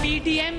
PDM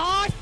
8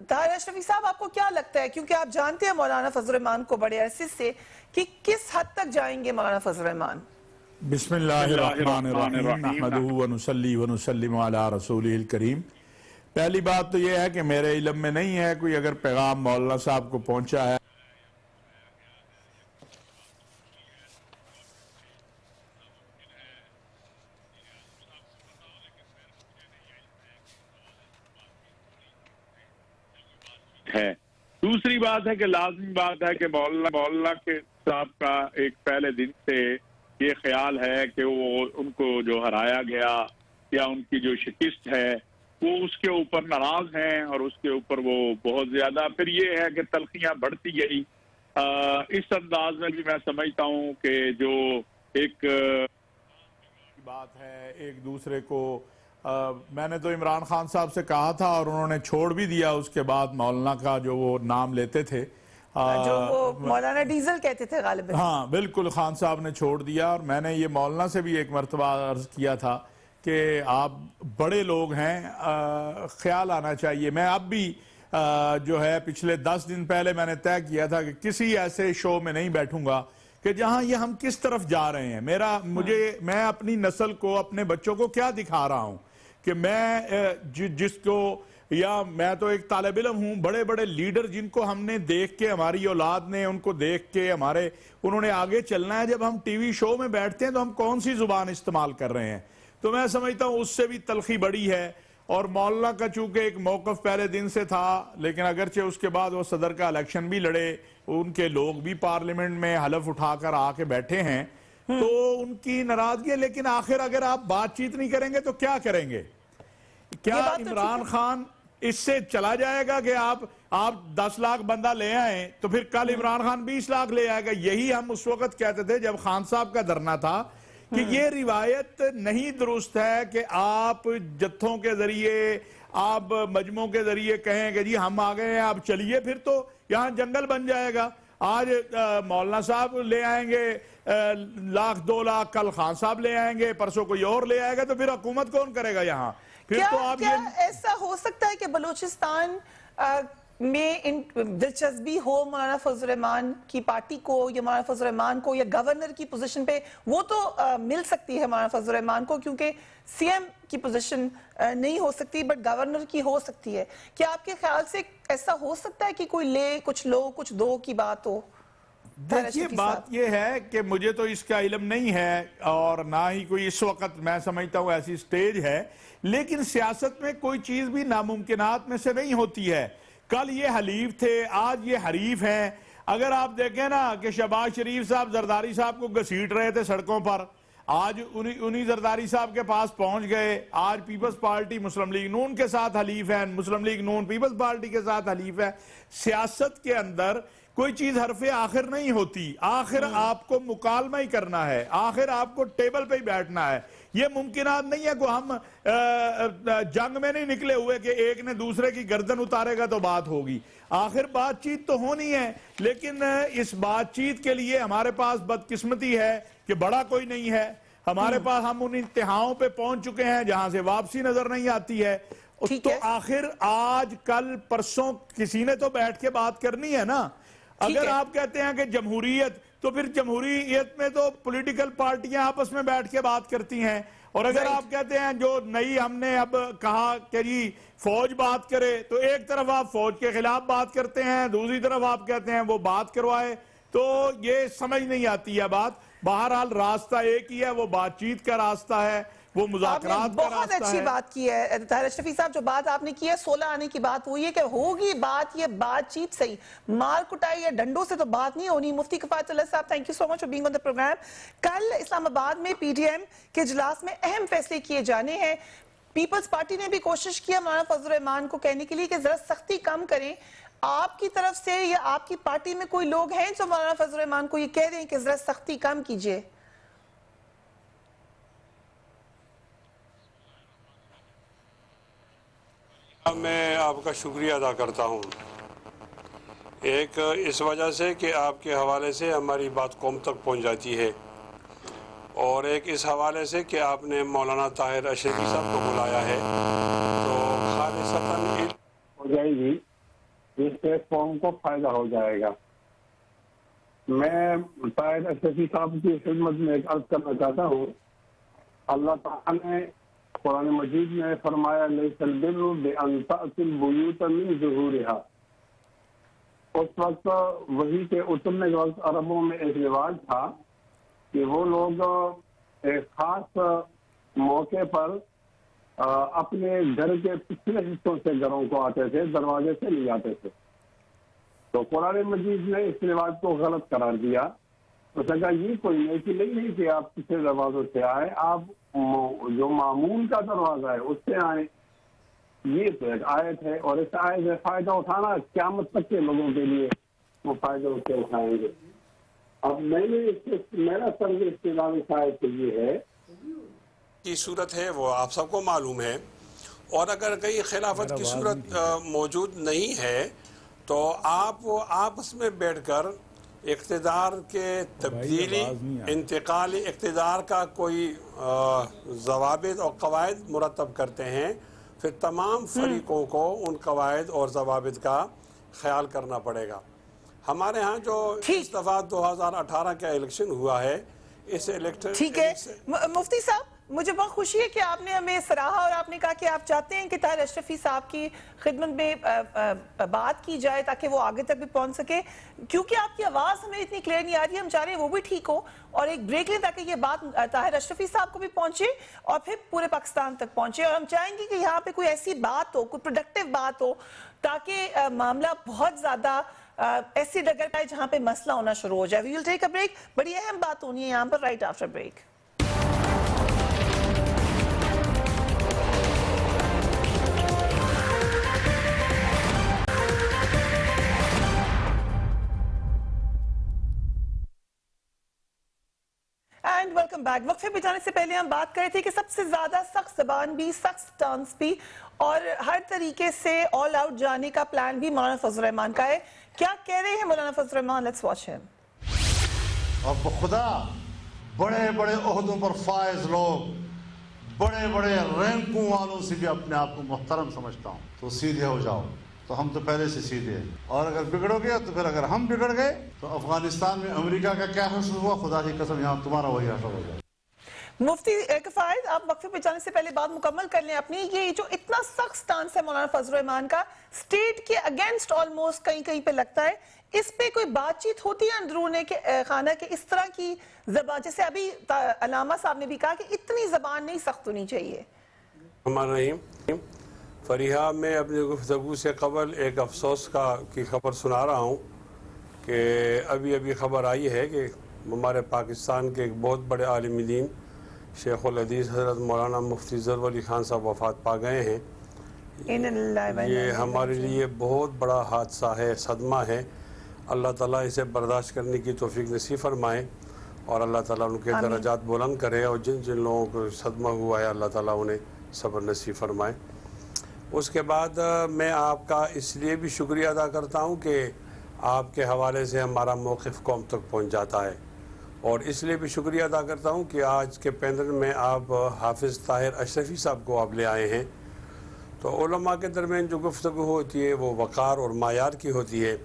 Tahir اشرفی صاحب آپ کو کیا لگتا ہے، کیونکہ آپ جانتے ہیں مولانا فضل الرحمان کو بڑے عرصے سے، کہ کس حد تک جائیں گے مولانا فضل الرحمان؟ بسم اللہ الرحمن الرحیم نحمدہ ونصلی ونسلم علی رسولہ الکریم۔ پہلی بات تو یہ ہے کہ میرے علم میں نہیں ہے کوئی اگر پیغام مولانا صاحب کو پہنچا ہے دوسری بات ہے کہ لازمی بات ہے کہ مولانا کے صاحب کا ایک پہلے دن سے یہ خیال ہے کہ وہ ان کو جو ہرایا گیا یا ان کی جو شکست ہے وہ اس کے اوپر ناراض ہیں اور اس کے اوپر وہ بہت زیادہ پھر یہ ہے کہ تلخیاں بڑھتی گئی۔ اس انداز میں بھی میں سمجھتا ہوں کہ جو ایک بات ہے ایک دوسرے کو میں نے تو عمران خان صاحب سے کہا تھا اور انہوں نے چھوڑ بھی دیا اس کے بعد مولانا کا جو وہ نام لیتے تھے جو وہ مولانا ڈیزل کہتے تھے غالباً۔ ہاں بالکل، خان صاحب نے چھوڑ دیا، اور میں نے یہ مولانا سے بھی ایک مرتبہ عرض کیا تھا کہ آپ بڑے لوگ ہیں، خیال آنا چاہیے۔ میں اب بھی جو ہے پچھلے 10 دن پہلے میں نے طے کیا تھا کہ کسی ایسے شو میں نہیں بیٹھوں گا کہ جہاں یہ ہم کس طرف جا رہے ہیں۔ میں اپنی نسل کو، اپنے بچوں کو کیا دکھا رہا ہوں کہ میں جس کو، یا میں تو ایک طالب علم ہوں، بڑے بڑے لیڈر جن کو ہم نے دیکھ کے، ہماری اولاد نے ان کو دیکھ کے انہوں نے آگے چلنا ہے، جب ہم ٹی وی شو میں بیٹھتے ہیں تو ہم کون سی زبان استعمال کر رہے ہیں؟ تو میں سمجھتا ہوں اس سے بھی تلخی بڑی ہے۔ اور مولانا کا چونکہ ایک موقف پہلے دن سے تھا، لیکن اگرچہ اس کے بعد وہ صدر کا الیکشن بھی لڑے، ان کے لوگ بھی پارلیمنٹ میں حلف اٹھا کر آ کے بیٹھے ہیں، تو ان کی ناراضگی ہے۔ لیکن آخر اگر آپ بات چیت نہیں کریں گے تو کیا کریں گے؟ کیا عمران خان اس سے چلا جائے گا کہ آپ 10 لاکھ بندہ لے آئیں تو پھر کل عمران خان 20 لاکھ لے آئے گا؟ یہی ہم اس وقت کہتے تھے جب خان صاحب کا دھرنا تھا کہ یہ روایت نہیں درست ہے کہ آپ جتھوں کے ذریعے، آپ مجموعوں کے ذریعے کہیں کہ جی ہم آ گئے ہیں آپ چلیے، پھر تو یہاں جنگل بن جائے گا۔ آج مولانا صاحب لے آئیں گے 1 لاکھ 2 لاکھ، کل خان صاحب لے آئیں گے، پرسوں کوئی اور لے آئے گا، تو پھر حکومت کون کرے گا یہاں؟ پھر تو آپ کیا ایسا ہو سکتا ہے کہ بلوچستان میں دلچسپی ہو مولانا فضل الرحمان کی پارٹی کو، یا مولانا فضل الرحمان کو، یا گورنر کی پوزیشن پہ؟ وہ تو مل سکتی ہے مولانا فضل الرحمان کو، کیونکہ سی ایم کی پوزیشن نہیں ہو سکتی، بٹ گورنر کی ہو سکتی ہے۔ کیا آپ کے خیال سے ایسا ہو سکتا ہے کہ کوئی لے کچھ لو کچھ دو کی بات ہو؟ دیکھیے بات یہ ہے کہ مجھے تو اس کا علم نہیں ہے، اور نہ ہی کوئی اس وقت میں سمجھتا ہوں ایسی سٹیج ہے، لیکن سیاست میں کوئی چیز بھی ناممکنات میں سے نہیں ہوتی ہے۔ کل یہ حلیف تھے، آج یہ حریف ہیں۔ اگر آپ دیکھیں نا کہ شہباز شریف صاحب زرداری صاحب کو گھسیٹ رہے تھے سڑکوں پر، آج انہی زرداری صاحب کے پاس پہنچ گئے۔ آج پیپلز پارٹی مسلم لیگ نون کے ساتھ حلیف ہے، مسلم لیگ نون پیپلز پارٹی کے ساتھ حلیف ہے۔ سیاست کے اندر کوئی چیز حرف آخر نہیں ہوتی، آخر آپ کو مکالمہ ہی کرنا ہے، آخر آپ کو ٹیبل پہ ہی بیٹھنا ہے۔ یہ ممکنات نہیں ہے کہ ہم جنگ میں نہیں نکلے ہوئے کہ ایک نے دوسرے کی گردن اتارے گا تو بات ہوگی۔ آخر بات چیت تو ہونی ہے، لیکن اس بات چیت کے لیے ہمارے پاس بدقسمتی ہے کہ بڑا کوئی نہیں ہے ہمارے پاس۔ ہم ان انتہاؤں پہ پہنچ چکے ہیں جہاں سے واپسی نظر نہیں آتی ہے۔ تو آخر آج کل پرسوں کسی نے تو بیٹھ کے بات کرنی ہے نا۔ اگر آپ کہتے ہیں کہ جمہوریت، تو پھر جمہوریت میں تو پولیٹیکل پارٹیاں آپس میں بیٹھ کے بات کرتی ہیں، اور اگر آپ کہتے ہیں جو نئی ہم نے اب کہا کہ جی فوج بات کرے، تو ایک طرف آپ فوج کے خلاف بات کرتے ہیں، دوسری طرف آپ کہتے ہیں وہ بات کروائے، تو یہ سمجھ نہیں آتی ہے بات۔ بہرحال راستہ ایک ہی ہے، وہ بات چیت کا راستہ ہے، وہ مذاکرات کا راستہ ہے۔ بہت اچھی بات کی ہے طاہر اشرفی صاحب، جو بات آپ نے کی ہے 16 آنے کی بات، وہ یہ کہ ہوگی بات، یہ بات چیت صحیح، مار کٹائی یا ڈنڈوں سے تو بات نہیں ہونی۔ مفتی Kifayat Ullah Sahab, thank you so much for being on the program. کل اسلام آباد میں پی ڈی ایم کے اجلاس میں اہم فیصلے کیے جانے ہیں۔ پیپلز پارٹی نے بھی کوشش کیا مولانا فضل الرحمان کو کہنے کے لیے کہ ذرا سختی کم کریں۔ آپ کی طرف سے یا آپ کی پارٹی میں کوئی لوگ ہیں جو مولانا فضل الرحمان کو یہ کہہ دیں کہ ذرا سختی کم کیجئے؟ میں آپ کا شکریہ ادا کرتا ہوں، ایک اس وجہ سے کہ آپ کے حوالے سے ہماری بات قوم تک پہنچ جاتی ہے، اور ایک اس حوالے سے کہ آپ نے مولانا طاہر اشرفی صاحب کو بلایا ہے، تو خالصتاً ہو جائے گی اس سے قوم کو فائدہ ہو جائے گا. میں طاہر اشرفی صاحب کی خدمت میں ایک عرض کرنا چاہتا ہوں. اللہ تعالیٰ نے قرآن مجید میں فرمایا لیس البر بأن تأتوا البیوت من ظہورها. اس وقت وحی کے اترنے کے وقت عربوں میں ایک رواج تھا کہ وہ لوگ ایک خاص موقع پر اپنے گھر کے پچھلے حصوں سے گھروں کو آتے تھے, دروازے سے نہیں آتے تھے. تو قرآن مجید نے اس رواج کو غلط قرار دیا. اس نے کہا یہ کوئی نیکی نہیں ہے کہ آپ پچھلے دروازوں سے آئے, آپ جو معمول کا دروازہ ہے اس سے آئیں. یہ تو ایک آیت ہے, اور اس آیت سے فائدہ اٹھانا قیامت تک کے لوگوں کے لیے وہ فائدہ اٹھائیں گے. اب میں نے میرا طرز استدلال اس آیت سے یہ ہے کی صورت ہے وہ آپ سب کو معلوم ہے, اور اگر کہیں خلافت کی صورت موجود نہیں ہے تو آپ وہ آپس میں بیٹھ کر اقتدار کے تبدیلی انتقالی اقتدار کا کوئی ضوابط اور قواعد مرتب کرتے ہیں. پھر تمام فریقوں کو ان قواعد اور ضوابط کا خیال کرنا پڑے گا. ہمارے ہاں جو اس دفعہ 2018 کا الیکشن ہوا ہے, اس الیکشن ٹھیک ہے مفتی صاحب, مجھے بہت خوشی ہے کہ آپ نے ہمیں سراہا اور آپ نے کہا کہ آپ چاہتے ہیں کہ طاہر اشرفی صاحب کی خدمت میں بات کی جائے تاکہ وہ آگے تک بھی پہنچ سکے, کیونکہ آپ کی آواز ہمیں اتنی کلیئر نہیں آ رہی ہے. ہم چاہ رہے ہیں وہ بھی ٹھیک ہو اور ایک بریک لیں تاکہ یہ بات طاہر اشرفی صاحب کو بھی پہنچے اور پھر پورے پاکستان تک پہنچے. اور ہم چاہیں گے کہ یہاں پہ کوئی ایسی بات ہو, کوئی پروڈکٹیو بات ہو, تاکہ معاملہ بہت زیادہ ایسی ڈگر پائے جہاں پہ مسئلہ ہونا شروع ہو جائے. We will take a break. بڑی اہم بات ہونی ہے یہاں پر right after break. And welcome back. وقفے پہ جانے سے پہلے ہم بات کر رہے تھے کہ سب سے زیادہ سخت زبان بھی, سخت سٹانس بھی اور ہر طریقے سے آل آؤٹ جانے کا پلان بھی مولانا فضل الرحمان کا ہے. کیا کہہ رہے ہیں مولانا فضل الرحمان؟ لیٹس واچ ہم. اور بخدا بڑے بڑے عہدوں پر فائز لوگ, بڑے بڑے رینکوں والوں سے بھی اپنے آپ کو محترم سمجھتا ہوں. تو سیدھے ہو جاؤ. تو ہم تو پہلے سے سیدھے ہیں, اور اگر بگڑو گے تو پھر اگر ہم بگڑ گئے تو افغانستان میں امریکہ کا کیا حشر ہوا, خدا کی قسم یہاں تمہارا وہی حشر ہو جائے. مفتی کفایت, آپ وقفے پہ جانے سے پہلے بات مکمل کر لیں اپنی. یہ جو اتنا سخت سٹانس ہے مولانا فضل الرحمان کا, سٹیٹ کے اگینسٹ آلموسٹ کہیں کہیں پہ لگتا ہے, اس پہ کوئی بات چیت ہوتی ہے اندرون خانہ کہ اس طرح کی زبان, جیسے ابھی علامہ صاحب نے بھی کہا کہ اتنی زبان نہیں سخت ہونی چاہیے. ہمارا فریحہ میں اپنی گفتگو سے قبل ایک افسوس کی خبر سنا رہا ہوں کہ ابھی خبر آئی ہے کہ ہمارے پاکستان کے ایک بہت بڑے عالم دین شیخ الحدیث حضرت مولانا مفتی ظفر علی خان صاحب وفات پا گئے ہیں. یہ ہمارے لیے بہت بڑا حادثہ ہے, صدمہ ہے. اللہ تعالیٰ اسے برداشت کرنے کی توفیق نصیب فرمائے اور اللہ تعالیٰ ان کے درجات بلند کرے, اور جن لوگوں کو صدمہ ہوا ہے اللہ تعالیٰ انہیں صبر نصیب فرمائے. اس کے بعد میں آپ کا اس لیے بھی شکریہ ادا کرتا ہوں کہ آپ کے حوالے سے ہمارا موقف قوم تک پہنچ جاتا ہے, اور اس لیے بھی شکریہ ادا کرتا ہوں کہ آج کے پینل میں آپ حافظ طاہر اشرفی صاحب کو آپ لے آئے ہیں. تو علماء کے درمیان جو گفتگو ہوتی ہے وہ وقار اور معیار کی ہوتی ہے,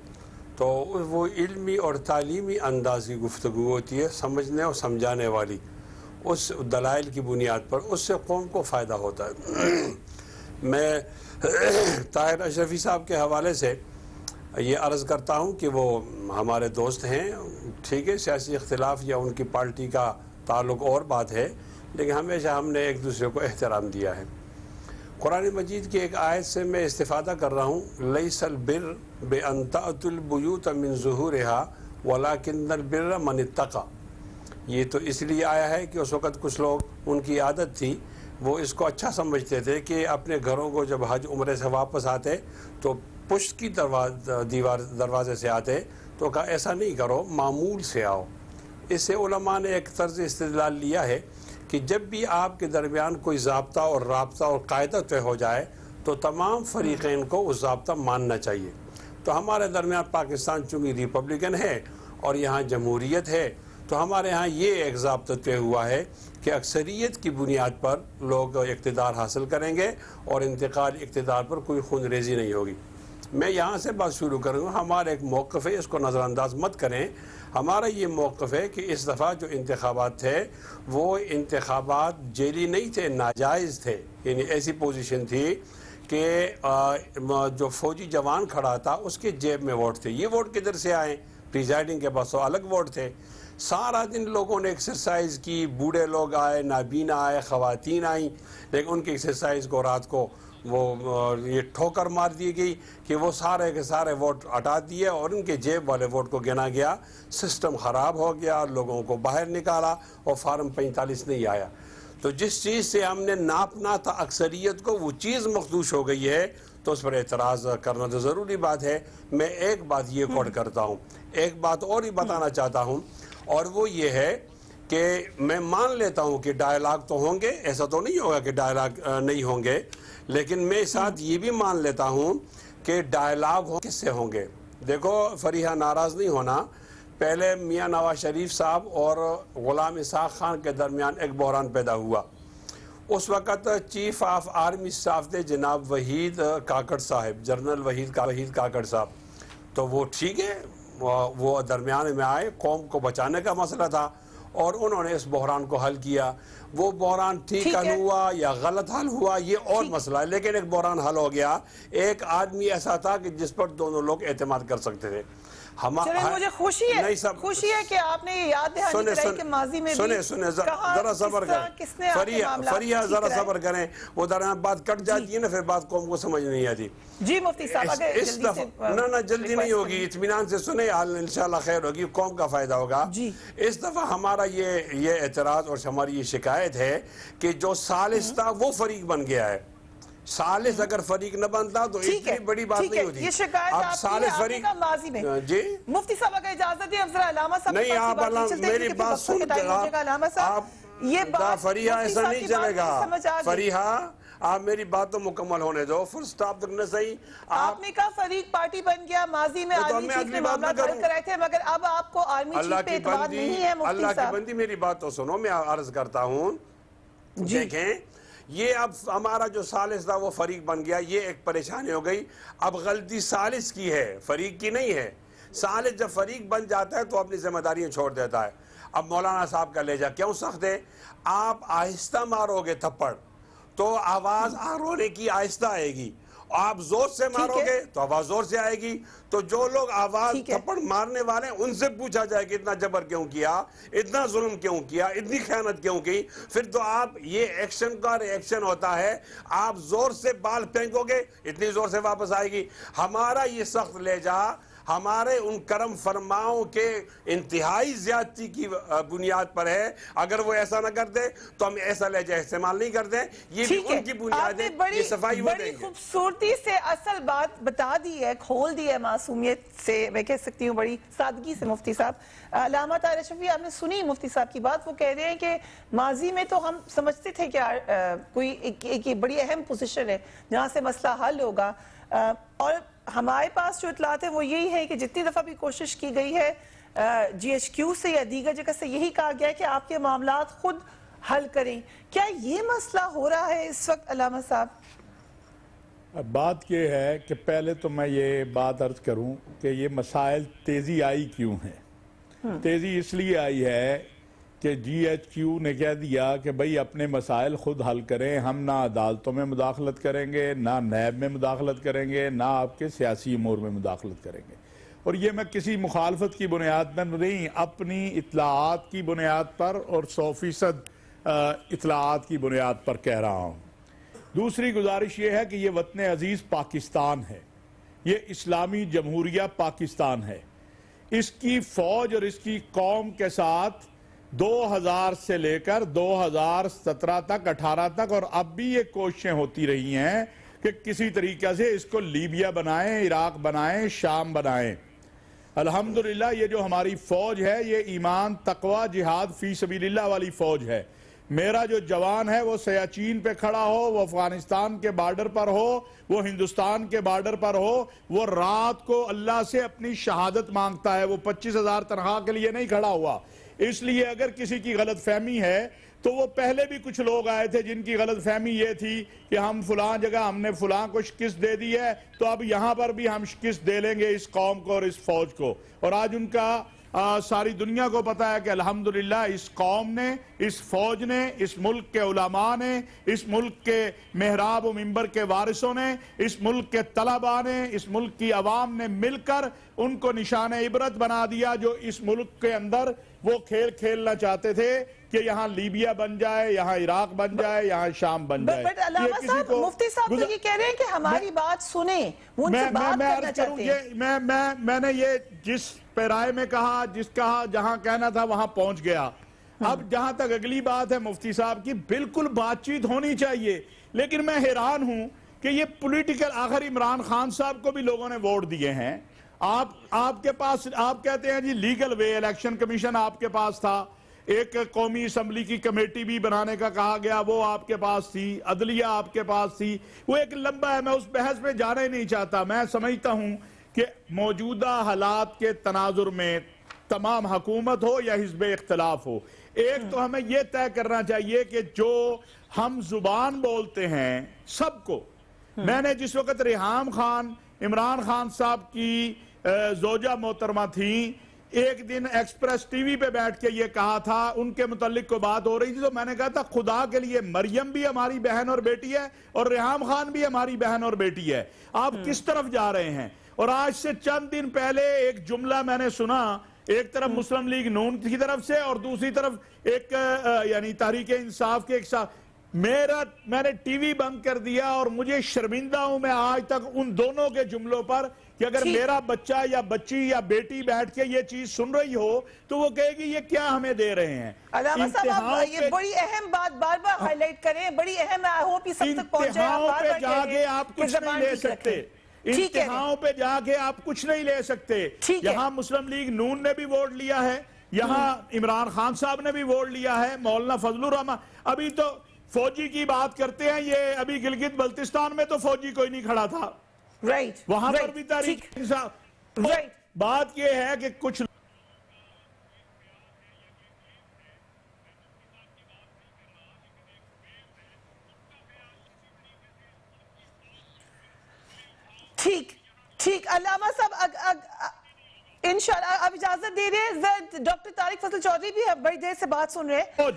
تو وہ علمی اور تعلیمی انداز کی گفتگو ہوتی ہے, سمجھنے اور سمجھانے والی, اس دلائل کی بنیاد پر. اس سے قوم کو فائدہ ہوتا ہے. میں طاہر اشرفی صاحب کے حوالے سے یہ عرض کرتا ہوں کہ وہ ہمارے دوست ہیں, ٹھیک ہے, سیاسی اختلاف یا ان کی پارٹی کا تعلق اور بات ہے, لیکن ہمیشہ ہم نے ایک دوسرے کو احترام دیا ہے. قرآن مجید کی ایک آیت سے میں استفادہ کر رہا ہوں, لیس البر بأن تأتوا البیوت من ظہورها ولکن البر من اتقى. یہ تو اس لیے آیا ہے کہ اس وقت کچھ لوگ, ان کی عادت تھی, وہ اس کو اچھا سمجھتے تھے کہ اپنے گھروں کو جب حج عمرے سے واپس آتے تو پشت کی دروازے سے آتے, تو کہا ایسا نہیں کرو, معمول سے آؤ. اس سے علماء نے ایک طرز استدلال لیا ہے کہ جب بھی آپ کے درمیان کوئی ضابطہ اور رابطہ اور قاعدہ طے ہو جائے تو تمام فریقین کو اس ضابطہ ماننا چاہیے. تو ہمارے درمیان پاکستان چونکہ ریپبلکن ہے اور یہاں جمہوریت ہے, تو ہمارے ہاں یہ ایک ضابطہ طے ہوا ہے کہ اکثریت کی بنیاد پر لوگ اقتدار حاصل کریں گے اور انتقال اقتدار پر کوئی خون ریزی نہیں ہوگی. میں یہاں سے بات شروع کروں گا. ہمارا ایک موقف ہے, اس کو نظر انداز مت کریں. ہمارا یہ موقف ہے کہ اس دفعہ جو انتخابات تھے وہ انتخابات جعلی نہیں تھے, ناجائز تھے. یعنی ایسی پوزیشن تھی کہ جو فوجی جوان کھڑا تھا اس کے جیب میں ووٹ تھے. یہ ووٹ کدھر سے آئے؟ پریزائڈنگ کے پاس تو الگ ووٹ تھے. سارا دن لوگوں نے ایکسرسائز کی, بوڑھے لوگ آئے, نابینا آئے, خواتین آئیں, لیکن ان کی ایکسرسائز کو رات کو وہ یہ ٹھوکر مار دی گئی کہ وہ سارے کے سارے ووٹ ہٹا دیے اور ان کے جیب والے ووٹ کو گنا گیا. سسٹم خراب ہو گیا, لوگوں کو باہر نکالا اور فارم 45 نہیں آیا. تو جس چیز سے ہم نے ناپنا تھا اکثریت کو, وہ چیز مخدوش ہو گئی ہے, تو اس پر اعتراض کرنا تو ضروری بات ہے. میں ایک بات یہ کوٹ کرتا ہوں, ایک بات اور ہی بتانا چاہتا ہوں, اور وہ یہ ہے کہ میں مان لیتا ہوں کہ ڈائلاگ تو ہوں گے, ایسا تو نہیں ہوگا کہ ڈائلاگ نہیں ہوں گے, لیکن میں ساتھ یہ بھی مان لیتا ہوں کہ ڈائلاگ کس سے ہوں گے. دیکھو فریحہ, ناراض نہیں ہونا, پہلے میاں نواز شریف صاحب اور غلام اسحاق خان کے درمیان ایک بحران پیدا ہوا. اس وقت چیف آف آرمی اسٹاف تھے جناب وحید کاکڑ صاحب, جنرل وحید کاکڑ صاحب. تو وہ ٹھیک ہے, وہ درمیان میں آئے, قوم کو بچانے کا مسئلہ تھا اور انہوں نے اس بحران کو حل کیا. وہ بحران ٹھیک حل ہوا یا غلط حل ہوا یہ اور مسئلہ ہے, لیکن ایک بحران حل ہو گیا. ایک آدمی ایسا تھا کہ جس پر دونوں لوگ اعتماد کر سکتے تھے. مجھے خوشی ہے کہ آپ نے یہ یاد دہانی کرائی کہ ماضی میں بھی ذرا صبر کریں فریحہ, ذرا صبر کریں. وہ درمیان بات کٹ جاتی ہے نا, پھر بات قوم کو سمجھ نہیں آتی. جی مفتی صاحب اگر اس دفعہ نہ جلدی نہیں ہوگی, اطمینان سے سنیں, انشاءاللہ خیر ہوگی, قوم کا فائدہ ہوگا. اس دفعہ ہمارا یہ اعتراض اور ہماری یہ شکایت ہے کہ جو ثالث تھا وہ فریق بن گیا ہے. ثالث اگر فریق نہ بنتا تو اتنی بڑی بات نہیں ہوتی. یہ شکایت اب ثالث فریق ماضی میں. جی مفتی صاحب اگر اجازت دیں, افضل علامہ صاحب نہیں, آپ میری بات سن کر فریحہ ایسا نہیں چلے گا. فریحہ آپ میری بات تو مکمل ہونے دو, فل سٹاپ تک نہ صحیح. آپ نے کہا فریق پارٹی بن گیا, ماضی میں آرمی چیف نے معاملات حل کرائے تھے, مگر اب آپ کو آرمی چیف پہ اعتماد نہیں ہے. مفتی اللہ کی صاحب بندی میری بات تو سنو, میں عرض کرتا ہوں. دیکھیں یہ اب ہمارا جو ثالث تھا وہ فریق بن گیا, یہ ایک پریشانی ہو گئی. اب غلطی ثالث کی ہے, فریق کی نہیں ہے. ثالث جب فریق بن جاتا ہے تو اپنی ذمہ داریاں چھوڑ دیتا ہے. اب مولانا صاحب کا لہجہ کیوں سخت ہے؟ آپ آہستہ مارو گے تھپڑ تو آواز رونے کی آہستہ آئے گی, آپ زور سے مارو گے تو آواز زور سے آئے گی. تو جو لوگ آواز تھپڑ مارنے والے ہیں ان سے پوچھا جائے کہ اتنا جبر کیوں کیا, اتنا ظلم کیوں کیا, اتنی خیانت کیوں کی. پھر تو آپ یہ ایکشن کا ریئیکشن ہوتا ہے, آپ زور سے بال پھینکو گے اتنی زور سے واپس آئے گی. ہمارا یہ سخت لہجہ ہمارے ان کرم فرماؤں کے انتہائی زیادتی کی بنیاد پر ہے. اگر وہ ایسا نہ کرتے تو ہم ایسا لہجہ استعمال نہیں کرتے. یہ بھی ان کی بنیاد ہے, یہ صفائی وہ دیں گے. بڑی خوبصورتی سے اصل بات بتا دی ہے, کھول دی ہے معصومیت سے, میں کہہ سکتی ہوں بڑی سادگی سے. مفتی صاحب, علامہ طاہر اشرفی, آپ نے سنی مفتی صاحب کی بات. وہ کہہ رہے ہیں کہ ماضی میں تو ہم سمجھتے تھے کہ کوئی ایک بڑی اہم پوزیشن ہے جہاں سے مسئلہ حل ہوگا, اور ہمارے پاس جو اطلاعات ہے وہ یہی ہے کہ جتنی دفعہ بھی کوشش کی گئی ہے جی ایچ کیو سے یا دیگر جگہ سے, یہی کہا گیا ہے کہ آپ کے معاملات خود حل کریں. کیا یہ مسئلہ ہو رہا ہے اس وقت علامہ صاحب؟ بات یہ ہے کہ پہلے تو میں یہ بات عرض کروں کہ یہ مسائل تیزی آئی کیوں ہیں. تیزی اس لیے آئی ہے کہ جی ایچ کیو نے کہہ دیا کہ بھئی اپنے مسائل خود حل کریں, ہم نہ عدالتوں میں مداخلت کریں گے, نہ نیب میں مداخلت کریں گے, نہ آپ کے سیاسی امور میں مداخلت کریں گے. اور یہ میں کسی مخالفت کی بنیاد پر نہیں, اپنی اطلاعات کی بنیاد پر اور 100% اطلاعات کی بنیاد پر کہہ رہا ہوں. دوسری گزارش یہ ہے کہ یہ وطن عزیز پاکستان ہے, یہ اسلامی جمہوریہ پاکستان ہے. اس کی فوج اور اس کی قوم کے ساتھ 2000 سے لے کر 2017 تک 18 تک اور اب بھی یہ کوششیں ہوتی رہی ہیں کہ کسی طریقے سے اس کو لیبیا بنائیں, عراق بنائیں, شام بنائیں. الحمدللہ یہ جو ہماری فوج ہے یہ ایمان, تقوی, جہاد فی سبیل اللہ والی فوج ہے. میرا جو جوان ہے وہ سیاچین پہ کھڑا ہو, وہ افغانستان کے بارڈر پر ہو, وہ ہندوستان کے بارڈر پر ہو, وہ رات کو اللہ سے اپنی شہادت مانگتا ہے. وہ 25,000 تنخواہ کے لیے نہیں کھڑا ہوا. اس لیے اگر کسی کی غلط فہمی ہے تو وہ پہلے بھی کچھ لوگ آئے تھے جن کی غلط فہمی یہ تھی کہ ہم فلاں جگہ ہم نے فلاں کو شکست دے دی ہے تو اب یہاں پر بھی ہم شکست دے لیں گے اس قوم کو اور اس فوج کو. اور آج ان کا ساری دنیا کو پتا ہے کہ الحمدللہ اس قوم نے، اس فوج نے، اس ملک کے علماء نے، اس ملک کے محراب و منبر کے وارثوں نے، اس ملک کے طلباء نے، اس ملک کی عوام نے مل کر ان کو نشان عبرت بنا دیا، جو اس ملک کے اندر وہ کھیل کھیلنا چاہتے تھے کہ یہاں لیبیا بن جائے، یہاں عراق بن جائے، یہاں شام بن جائے. بٹ علامہ صاحب، مفتی صاحب تو یہ کہہ رہے ہیں کہ ہماری بات سنیں، وہ ان سے بات کرنا چاہتے ہیں. میں نے یہ جس پیرائے میں کہا، جہاں کہنا تھا وہاں پہنچ گیا. اب جہاں تک اگلی بات ہے مفتی صاحب کی، بالکل بات چیت ہونی چاہیے، لیکن میں حیران ہوں کہ یہ پولیٹیکل، آخر عمران خان صاحب کو بھی لوگوں نے ووٹ دیے ہیں. آپ کے پاس، آپ کہتے ہیں جی لیگل وے، الیکشن کمیشن آپ کے پاس تھا، ایک قومی اسمبلی کی کمیٹی بھی بنانے کا کہا گیا، وہ آپ کے پاس تھی، عدلیہ آپ کے پاس تھی، وہ ایک لمبا ہے، میں اس بحث پہ جانا ہی نہیں چاہتا. میں سمجھتا ہوں کہ موجودہ حالات کے تناظر میں تمام حکومت ہو یا حزب اختلاف ہو، ایک تو ہمیں یہ طے کرنا چاہیے کہ جو ہم زبان بولتے ہیں سب کو. میں نے جس وقت ریحام خان عمران خان صاحب کی زوجہ محترمہ تھیں، ایک دن ایکسپریس ٹی وی پہ بیٹھ کے یہ کہا تھا، ان کے متعلق کوئی بات ہو رہی تھی، تو میں نے کہا تھا خدا کے لیے مریم بھی ہماری بہن اور بیٹی ہے اور ریحام خان بھی ہماری بہن اور بیٹی ہے، آپ کس طرف جا رہے ہیں؟ اور آج سے چند دن پہلے ایک جملہ میں نے سنا، ایک طرف مسلم لیگ نون کی طرف سے اور دوسری طرف ایک یعنی تحریک انصاف کے ایک میں نے ٹی وی بند کر دیا اور مجھے شرمندہ ہوں میں آج تک ان دونوں کے جملوں پر کہ اگر میرا بچہ یا بچی یا بیٹی بیٹھ کے یہ چیز سن رہی ہو تو وہ کہے گی یہ کیا ہمیں دے رہے ہیں. علامہ صاحب، آپ یہ بڑی اہم بات بار بار ہائی لائٹ کریں، بڑی اہم، آئی ہوپ یہ سب تک پہنچ جائے. انتہاؤں پہ جا کے آپ کچھ نہیں لے سکتے، انتہاؤں پہ جا کے آپ کچھ نہیں لے سکتے. یہاں مسلم لیگ نون نے بھی ووٹ لیا ہے، یہاں عمران خان صاحب نے بھی ووٹ لیا ہے، مولانا فضل الرحمان. ابھی تو فوجی کی بات کرتے ہیں، یہ ابھی گلگت بلتستان میں تو فوجی کوئی نہیں کھڑا تھا، وہاں پر بھی تحریک انصاف. بات یہ ہے کہ کچھ ٹھیک علامہ صاحب، انشاءاللہ اب اجازت دے رہے ہیں. ڈاکٹر طارق فضل چودھری بھی بڑی دیر سے بات سن رہے ہیں.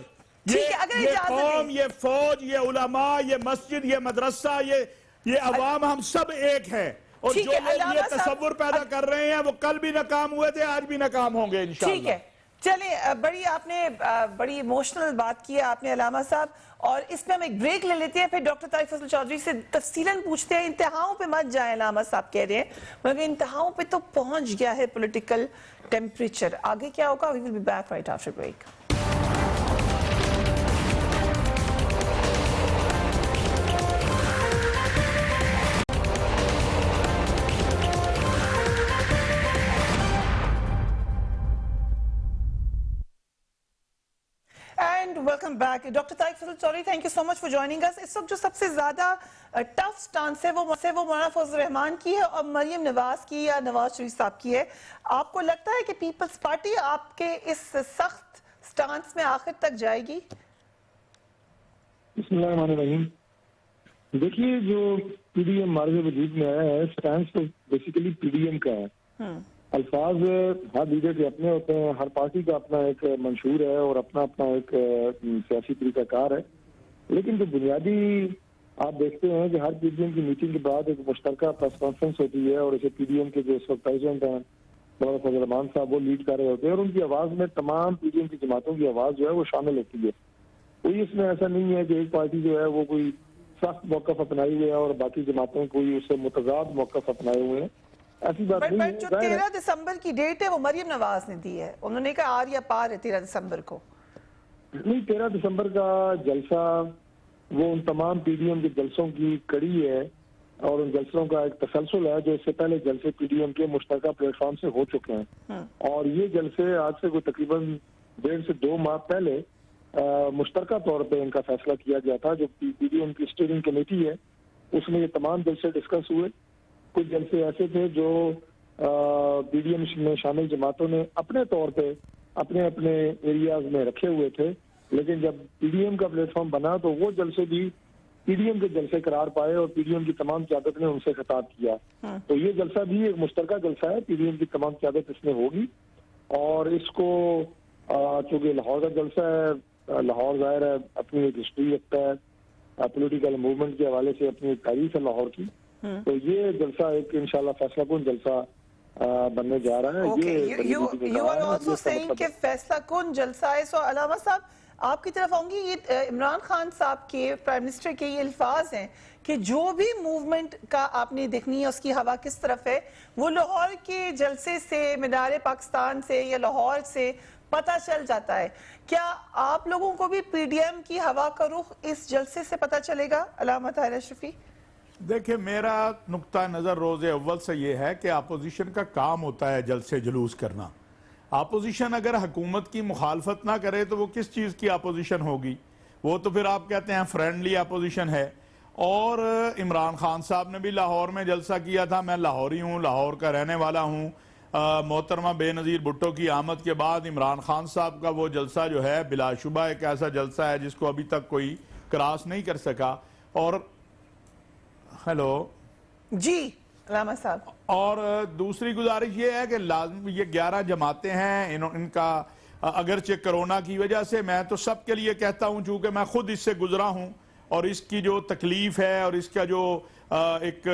یہ قوم، یہ فوج، یہ علماء، یہ مسجد، یہ مدرسہ، یہ عوام، ہم سب ایک ہیں. اور جو لوگ یہ تصور پیدا کر رہے ہیں وہ کل بھی ناکام ہوئے تھے، آج بھی ناکام ہوں گے انشاءاللہ. ٹھیک ہے، چلیں، آپ نے بڑی ایموشنل بات کی ہے آپ نے علامہ صاحب، اور اس میں ہم ایک بریک لے لیتے ہیں، پھر ڈاکٹر طارق فضل چودھری سے تفصیلاً پوچھتے ہیں. انتہاؤں پہ مت جائیں علامہ صاحب کہہ رہے ہیں، مگر انتہاؤں پہ تو پہنچ گیا ہے پولیٹیکل ٹیمپریچر. آگے کیا ہوگا؟ We will be back right after break. Welcome back. Doctor Tariq Fazal Chaudhry, thank you so much for joining us. اس وقت جو سب سے زیادہ ٹف سٹانس ہے وہ مولانا فضل الرحمان کی ہے اور مریم نواز کی یا نواز شریف صاحب کی ہے. آپ کو لگتا ہے کہ پیپلز پارٹی آپ کے اس سخت سٹانس میں آخر تک جائے گی؟ بسم اللہ الرحمن الرحیم. دیکھیے، جو پی ڈی ایم مارز وجود میں آیا ہے، سٹانس تو بیسیکلی پی ڈی ایم کا ہے. الفاظ ہر لیڈر کے اپنے ہوتے ہیں، ہر پارٹی کا اپنا ایک منشور ہے اور اپنا ایک سیاسی طریقہ کار ہے. لیکن جو بنیادی آپ دیکھتے ہیں کہ ہر پی ڈی ایم کی میٹنگ کے بعد ایک مشترکہ پریس کانفرنس ہوتی ہے اور اسے پی ڈی ایم کے جو اس وقت پریزیڈنٹ ہیں مولانا فضل الرحمان صاحب وہ لیڈ کر رہے ہوتے ہیں، اور ان کی آواز میں تمام پی ڈی ایم کی جماعتوں کی آواز جو ہے وہ شامل ہوتی ہے. کوئی اس میں ایسا نہیں ہے کہ ایک پارٹی جو ہے وہ کوئی سخت موقف اپنائے ہوئے ہے اور باقی جماعتیں کوئی اس سے متضاد موقف اپنائے ہوئے ہیں. ایسی بات نہیں ہے. جو 13 دسمبر کی ڈیٹ ہے وہ مریم نواز نے دی ہے، انہوں نے کہا آر یا پار ہے 13 دسمبر کو. نہیں، 13 دسمبر کا جلسہ وہ ان تمام پی ڈی ایم کے جلسوں کی کڑی ہے اور ان جلسوں کا ایک تسلسل ہے جو اس سے پہلے جلسے پی ڈی ایم کے مشترکہ پلیٹ فارم سے ہو چکے ہیں. اور یہ جلسے آج سے کوئی تقریباً 1.5 سے 2 ماہ پہلے مشترکہ طور پہ ان کا فیصلہ کیا گیا تھا. جو پی ڈی ایم کی اسٹیئرنگ کمیٹی ہے اس میں یہ تمام جلسے ڈسکس ہوئے. کچھ جلسے ایسے تھے جو پی ڈی ایم میں شامل جماعتوں نے اپنے طور پہ اپنے ایریاز میں رکھے ہوئے تھے لیکن جب پی ڈی ایم کا پلیٹ فارم بنا تو وہ جلسے بھی پی ڈی ایم کے جلسے قرار پائے اور پی ڈی ایم کی تمام قیادت نے ان سے خطاب کیا. تو یہ جلسہ بھی ایک مشترکہ جلسہ ہے, پی ڈی ایم کی تمام قیادت اس میں ہوگی, اور اس کو چونکہ لاہور کا جلسہ ہے, لاہور ظاہر ہے اپنی ایک ہسٹری رکھتا ہے, پولیٹیکل موومنٹ کے حوالے سے اپنی ایک تاریخ ہے لاہور کی, تو یہ جلسہ ایک انشاءاللہ فیصلہ کن جلسہ بننے جا رہا ہے. یو آر آلسو سیئنگ کہ فیصلہ کن جلسہ ہے. سو علامہ صاحب آپ کی طرف آؤں گی, یہ عمران خان صاحب کے پرائم منسٹر کے یہ الفاظ ہیں کہ جو بھی موومنٹ کا آپ نے دیکھنی ہے اس کی ہوا کس طرف ہے, وہ لاہور کے جلسے سے, مینار پاکستان سے یا لاہور سے پتہ چل جاتا ہے. کیا آپ لوگوں کو بھی پی ڈی ایم کی ہوا کا رخ اس جلسے سے پتہ چلے گا علامہ طاہر اشرفی؟ دیکھیں, میرا نقطہ نظر روز اول سے یہ ہے کہ اپوزیشن کا کام ہوتا ہے جلسے جلوس کرنا. اپوزیشن اگر حکومت کی مخالفت نہ کرے تو وہ کس چیز کی اپوزیشن ہوگی؟ وہ تو پھر آپ کہتے ہیں فرینڈلی اپوزیشن ہے. اور عمران خان صاحب نے بھی لاہور میں جلسہ کیا تھا. میں لاہوری ہوں, لاہور کا رہنے والا ہوں. محترمہ بے نظیر بھٹو کی آمد کے بعد عمران خان صاحب کا وہ جلسہ جو ہے بلا شبہ ایک ایسا جلسہ ہے جس کو ابھی تک کوئی کراس نہیں کر سکا. اور ہیلو جی علامہ صاحب, اور دوسری گزارش یہ ہے کہ لازم یہ 11 جماعتیں ہیں, ان کا اگرچہ کرونا کی وجہ سے, میں تو سب کے لیے کہتا ہوں چونکہ میں خود اس سے گزرا ہوں اور اس کی جو تکلیف ہے اور اس کا جو ایک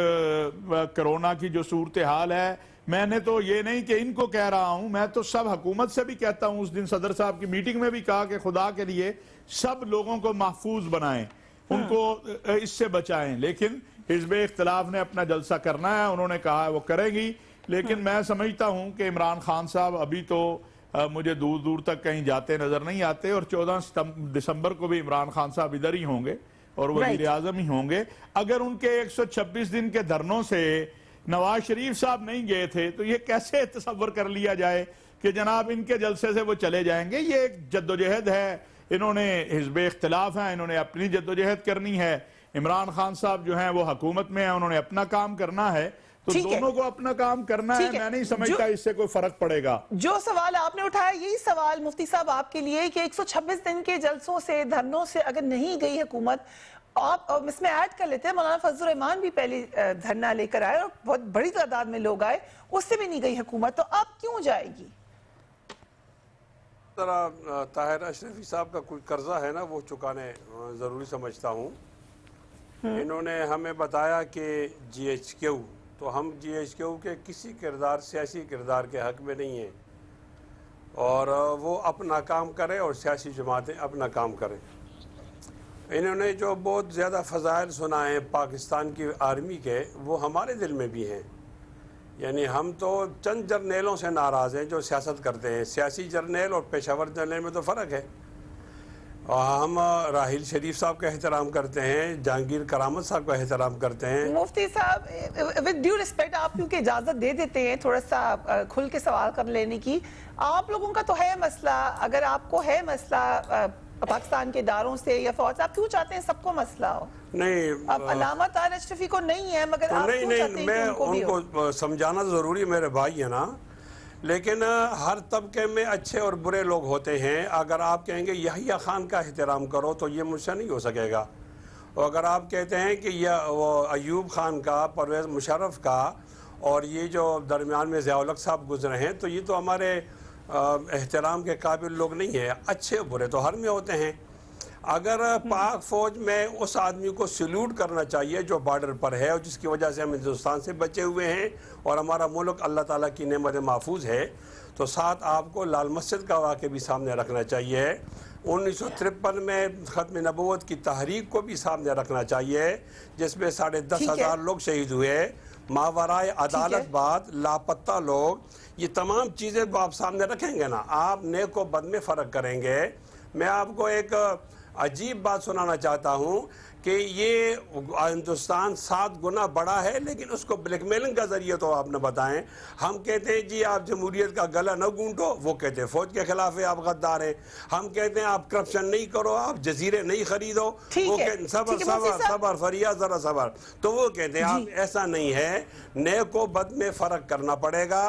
کرونا کی جو صورتحال ہے, میں نے تو یہ نہیں کہ ان کو کہہ رہا ہوں, میں تو سب حکومت سے بھی کہتا ہوں. اس دن صدر صاحب کی میٹنگ میں بھی کہا کہ خدا کے لیے سب لوگوں کو محفوظ بنائیں, ان کو اس سے بچائیں. لیکن حزب اختلاف نے اپنا جلسہ کرنا ہے, انہوں نے کہا ہے وہ کرے گی. لیکن میں سمجھتا ہوں کہ عمران خان صاحب ابھی تو مجھے دور دور تک کہیں جاتے نظر نہیں آتے, اور 14 دسمبر کو بھی عمران خان صاحب ادھر ہی ہوں گے اور وزیر اعظم ہی ہوں گے. اگر ان کے 126 دن کے دھرنوں سے نواز شریف صاحب نہیں گئے تھے تو یہ کیسے تصور کر لیا جائے کہ جناب ان کے جلسے سے وہ چلے جائیں گے؟ یہ ایک جدوجہد ہے, انہوں نے حزب اختلاف ہیں, انہوں نے اپنی جدوجہد کرنی ہے. عمران خان صاحب جو ہیں وہ حکومت میں ہیں, انہوں نے اپنا کام کرنا ہے, تو دونوں کو اپنا کام کرنا ہے. میں نہیں سمجھتا اس سے کوئی فرق پڑے گا. جو سوال آپ نے اٹھایا یہی سوال مفتی صاحب آپ کے لیے کہ 126 دن کے جلسوں سے, دھرنوں سے اگر نہیں گئی حکومت, آپ اس میں ایڈ کر لیتے ہیں مولانا فضل الرحمان بھی پہلے دھرنا لے کر آئے اور بہت بڑی تعداد میں لوگ آئے, اس سے بھی نہیں گئی حکومت, تو اب کیوں جائے گی؟ ذرا طاہر اشرفی صاحب کا کوئی قرضہ ہے نا, وہ چکانے ضروری سمجھتا ہوں. انہوں نے ہمیں بتایا کہ جی ایچ کیو, تو ہم جی ایچ کیو کے کسی کردار, سیاسی کردار کے حق میں نہیں ہیں, اور وہ اپنا کام کرے اور سیاسی جماعتیں اپنا کام کریں. انہوں نے جو بہت زیادہ فضائل سنائے پاکستان کی آرمی کے, وہ ہمارے دل میں بھی ہیں. یعنی ہم تو چند جرنیلوں سے ناراض ہیں جو سیاست کرتے ہیں. سیاسی جرنیل اور پیشہ ور جرنیل میں تو فرق ہے. ہم راحیل شریف صاحب کا احترام کرتے ہیں, جہانگیر کرامت صاحب کا احترام کرتے ہیں. مفتی صاحب ود ڈیو ریسپیکٹ, آپ کیونکہ اجازت دے دیتے ہیں تھوڑا سا کھل کے سوال کر لینے کی, آپ لوگوں کا تو ہے مسئلہ, اگر آپ کو ہے مسئلہ پاکستان کے اداروں سے یا فوج, آپ کیوں چاہتے ہیں سب کو مسئلہ ہو؟ نہیں, اب علامہ طاہر اشرفی کو نہیں ہے, مگر آپ کیوں چاہتے ہیں کہ ان کو بھی ہو؟ ان کو سمجھانا ضروری, میرے بھائی ہے نا. لیکن ہر طبقے میں اچھے اور برے لوگ ہوتے ہیں. اگر آپ کہیں گے یحییٰ خان کا احترام کرو تو یہ مجھ سے نہیں ہو سکے گا, اور اگر آپ کہتے ہیں کہ یہ وہ ایوب خان کا, پرویز مشرف کا, اور یہ جو درمیان میں ضیاء الحق صاحب گزرے ہیں, تو یہ تو ہمارے احترام کے قابل لوگ نہیں ہیں. اچھے برے تو ہر میں ہوتے ہیں. اگر پاک فوج میں اس آدمی کو سلوٹ کرنا چاہیے جو بارڈر پر ہے اور جس کی وجہ سے ہم ہندوستان سے بچے ہوئے ہیں اور ہمارا ملک اللہ تعالیٰ کی نعمت محفوظ ہے, تو ساتھ آپ کو لال مسجد کا واقعہ بھی سامنے رکھنا چاہیے. 1953 میں ختم نبوت کی تحریک کو بھی سامنے رکھنا چاہیے, جس میں 10,500 لوگ شہید ہوئے. ماورائے عدالت بات, لاپتہ لوگ, یہ تمام چیزیں کو آپ سامنے رکھیں گے نا, آپ نیک و بد میں فرق کریں گے. میں آپ کو ایک عجیب بات سنانا چاہتا ہوں کہ یہ ہندوستان 7 گنا بڑا ہے، لیکن اس کو بلیک میلنگ کا ذریعہ تو آپ نے بتائیں. ہم کہتے ہیں جی آپ جمہوریت کا گلا نہ گونٹو، وہ کہتے ہیں فوج کے خلاف ہے، آپ غدار ہیں. ہم کہتے ہیں آپ کرپشن نہیں کرو، آپ جزیرے نہیں خریدو، وہ کہتے ہیں صبر فریاد ذرا صبر، تو وہ کہتے ہیں آپ ایسا نہیں ہے. نیک و بد میں فرق کرنا پڑے گا.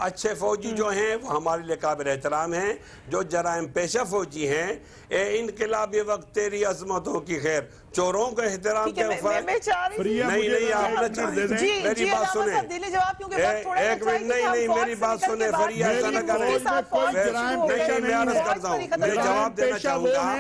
اچھے فوجی جو ہیں وہ ہمارے لیے قابل احترام ہیں، جو جرائم پیشہ فوجی ہیں. اے انقلابی وقت تیری عظمتوں کی خیر، چوروں کا احترام کے اوپر نہیں آپ نہ چاہیں. میری بات سنیں، ایک منٹ، نہیں میری بات سنیں. فریاد ایسا نہ کریں، نہیں میں عرض کرتا ہوں، میں جواب دینا چاہوں گا.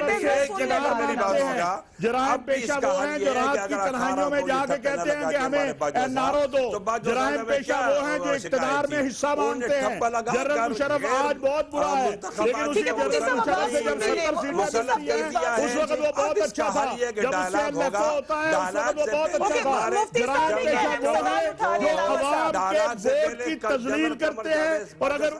میری بات ہوگا، جرائم پیشہ وہ ہیں جو رات کی تنہائیوں میں جا کے کہتے ہیں کہ ہمیں نعروں دو. جرائم پیشہ وہ ہیں جو اقتدار میں حصہ مانگتے ہیں. جنرل مشرف آج بہت برا ہے، لیکن اسی جنرل مشرف سے جب 70 سیٹیں جیتی ہیں اس وقت وہ بہت اچھا تھا. جب اس سے لفظ ہوتا ہے اس وقت وہ بہت اچھا تھا. جرائم پیشہ وہ ہیں جو عوام کے ووٹ کی تذلیل کرتے ہیں، اور اگر